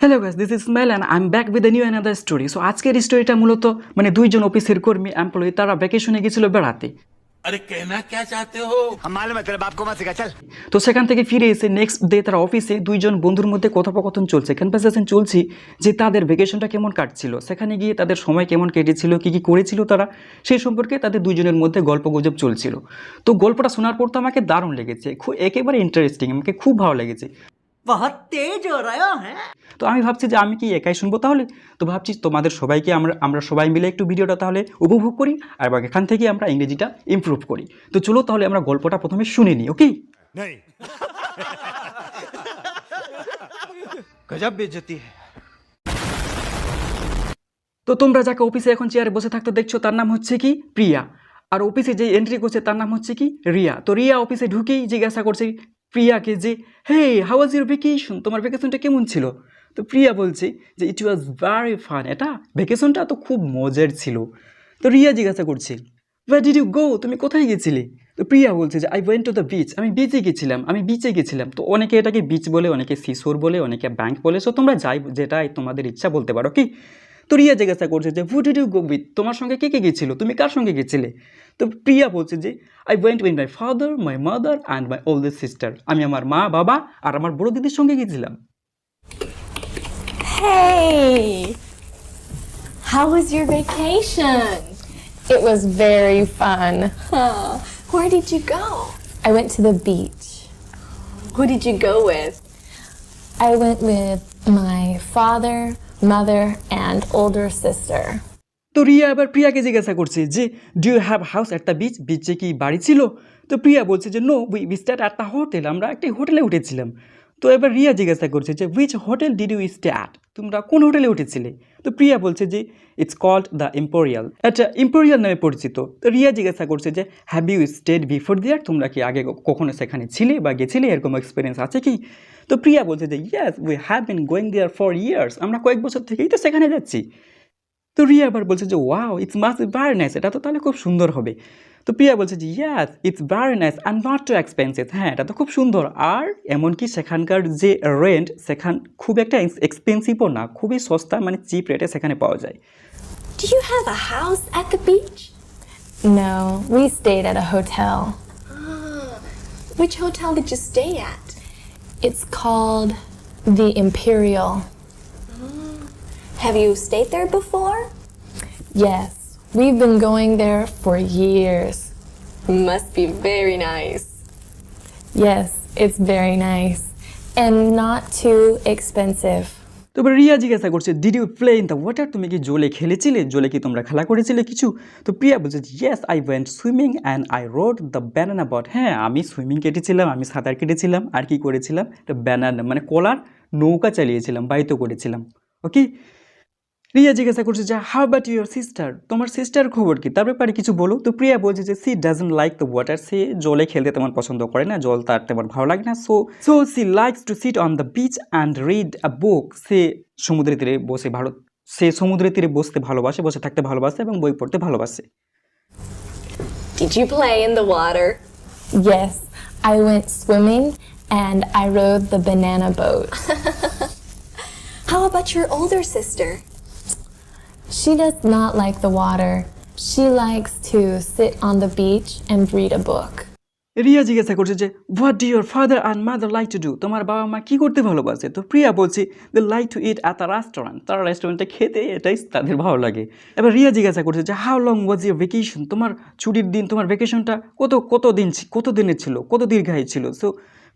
Hello guys, this is smile and I am back with a new another story. So আজকের স্টোরিটা মূলত দুইজন অফিসের কর্মী এমপ্লয়ি তারা ভ্যাকেশনে গেছিল বেড়াতে। अरे कहना क्या चाहते हो? हम मालूम है तेरे बाप को मत सिखा चल। তো সেখান থেকে ফিরে এসে নেক্সট ডে তারা অফিসে দুইজন বন্ধুর মধ্যে কথোপকথন চলছে, কনভারসেশন চলছে যে তাদের ভ্যাকেশনটা কেমন কাটছিল, সেখানে গিয়ে তাদের সময় কেমন কেটেছিল, কী কী করেছিল তারা, সেই সম্পর্কে তাদের দুইজনের মধ্যে গল্পগুজব চলছিল। তো গল্পটা শোনার পর তো আমাকে দারুণ লেগেছে, একেবারে ইন্টারেস্টিং, আমাকে খুব ভালো লেগেছে। बहुत तेज हो रहा है। তো আমি ভাবছি যে আমি কি একাই শুনবো তাহলে, তো ভাবছি তোমাদের সবাইকে আমরা সবাই মিলে একটু ভিডিওটা তাহলে উপভোগ করি আর এখান থেকে আমরা ইংরেজিটা ইমপ্রুভ করি। তো চলো তাহলে আমরা গল্পটা প্রথমে শুনে নিই, ওকে? नहीं गजब बेइज्जती है। তো তোমরা যাকে অফিসে এখন চেয়ারে বসে থাকতে দেখছো তার নাম হচ্ছে কি প্রিয়া, আর অফিসে যে এন্ট্রি করছে তার নাম হচ্ছে কি রিয়া। তো রিয়া অফিসে ঢুকেই জিজ্ঞাসা করছে প্রিয়াকে যে হে হাউ ওয়াজ ইউর ভ্যাকেশন, তোমার ভ্যাকেশনটা কেমন ছিল? তো প্রিয়া বলছে যে ইট ওয়াজ ভেরি ফান, এটা ভ্যাকেশনটা তো খুব মজার ছিল। তো রিয়া জিজ্ঞাসা করছে ওয়্যার ডিড ইউ গো, তুমি কোথায় গেছিলে? তো প্রিয়া বলছে যে I went to the beach, আমি বিচে গেছিলাম। তো অনেকে এটাকে বিচ বলে, অনেকে সিশোর বলে, অনেকে ব্যাংক বলে। সো তোমরা যাই যেটাই তোমাদের ইচ্ছা বলতে পারো, কি? তো রিয়া জিজ্ঞাসা করছে যে who did you go with, তোমার সঙ্গে কে কে গেছিলো, তুমি কার সঙ্গে গেছিলে? তো প্রিয়া বলছে যে I went with my father, my mother and my oldest sister, আমি আমার মা, বাবা আর আমার বড় দিদির সঙ্গে গেছিলাম। Hey! How was your vacation? It was very fun. Huh. Where did you go? I went to the beach. Who did you go with? I went with my father, mother, and older sister. তো রিয়া আবার প্রিয়াকে জিজ্ঞাসা করছে যে do you have house at the beach, বিচে কি বাড়ি ছিল? তো প্রিয়া বলছে যে no we stayed at the hotel, আমরা একটি হোটেলে উঠেছিলাম। তো এবার রিয়া জিজ্ঞাসা করছে যে which hotel did you stay at, তোমরা কোন হোটেলে উঠেছিলে? তো প্রিয়া বলছে যে ইটস কল্ড দ্য ইম্পোরিয়াল, এটা ইম্পোরিয়াল নামে পরিচিত। তো রিয়া জিজ্ঞাসা করছে যে have you stayed before there, তোমরা কি আগে কখনো সেখানে ছিলে বা গেছিলে, এরকম এক্সপিরিয়েন্স আছে কি? তো প্রিয়া বলছে যে yes we have been going there for years, আমরা কয়েক বছর থেকেই তো সেখানে যাচ্ছি। তো রিয়া আবার বলছে যে wow it's must be very nice, এটা তো তাহলে খুব সুন্দর হবে। তো প্রিয়া বলছে যে ইয়াস it's very nice and not too expensive, হ্যাঁ এটা তো খুব সুন্দর, আর এমনকি সেখানকার যে রেন্ট সেখান খুব একটা এক্সপেন্সিভও না, খুবই সস্তা, মানে চিপ রেটে সেখানে পাওয়া যায়। Do you have a house at the beach? No, we stayed at a hotel. Which hotel did you stay at? It's called the Imperial. Have you stayed there before? Yes, we've been going there for years. Must be very nice. Yes, it's very nice and not too expensive. তো এবার রিয়া জিজ্ঞাসা করছে did you play in the water, তুমি কি জলে খেলেছিলে, জলে কি তোমরা খেলা করেছিলে কিছু? তো প্রিয়া বলছে yes I went swimming and I rode the banana boat, হ্যাঁ আমি সুইমিং কেটেছিলাম, আমি সাঁতার কেটেছিলাম, আর কি করেছিলাম, ব্যানানা মানে কলার নৌকা চালিয়েছিলাম, বাইত করেছিলাম, ওকে? রিয়া জিজ্ঞাসা করছে যে হাউ অ্যাবাউট ইউর সিস্টার, তোমার সিস্টার খবর কি, তার ব্যাপারে কিছু বলো। তো প্রিয়া বলছে যে she doesn't like the water, সে জলে খেলতে তেমন পছন্দ করে না, জল তার তেমন ভালো লাগে না। So she likes to sit on the beach and read a book, সে সমুদ্রের তীরে বসতে ভালোবাসে, বসে থাকতে ভালোবাসে এবং বই পড়তে ভালোবাসে। Did you play in the water? Yes, I went swimming and I rode the banana boat. How about your older sister? She does not like the water. She likes to sit on the beach and read a book. Riya জিজ্ঞাসা করছে যে what do your father and mother like to do, তোমার বাবা মা কী করতে ভালোবাসে? তো প্রিয়া বলছে they like to eat at a restaurant, তারা রেস্টুরেন্টে খেতে, এটাই তাদের ভালো লাগে। এবার রিয়া জিজ্ঞাসা করছে যে how long was your vacation, তোমার ছুটির দিন, তোমার ভ্যাকেশনটা কত দিনের ছিল, কত দীর্ঘায়ী ছিল? সো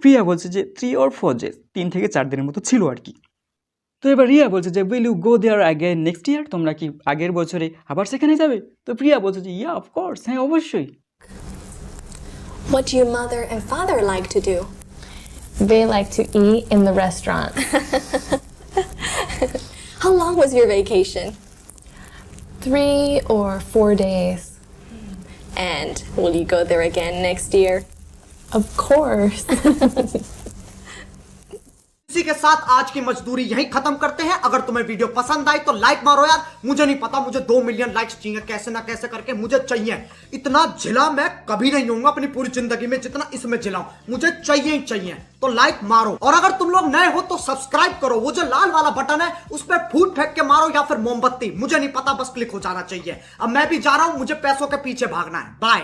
প্রিয়া বলছে যে 3 or 4 days, 3 থেকে 4 দিনের মতো ছিল আর কি। তো এবার রিয়া বলছে যে will you go there again next year, তোমরা কি আগের বছরে আবার সেখানে যাবে? তো প্রিয়া বলছে যে ইয়া অফকোর্স, হ্যাঁ অবশ্যই। What do your mother and father like to do? They like to eat in the restaurant. How long was your vacation? 3 or 4 days. And will you go there again next year? Of course. इसी के साथ आज की मजदूरी यहीं खत्म करते हैं। अगर तुम्हें वीडियो पसंद आई तो लाइक मारो यार। मुझे नहीं पता, मुझे 2 मिलियन लाइक्स चाहिए, कैसे ना कैसे करके मुझे चाहिए। इतना झिला मैं कभी नहीं होऊंगा अपनी पूरी जिंदगी में जितना इसमें झिलाऊं, मुझे चाहिए ही चाहिए। तो लाइक मारो, और अगर तुम लोग नए हो तो सब्सक्राइब करो। वो जो लाल वाला बटन है उस पर फूट फेंक के मारो या फिर मोमबत्ती, मुझे नहीं पता, बस क्लिक हो जाना चाहिए। अब मैं भी जा रहा हूं, मुझे पैसों के पीछे भागना है। बाय।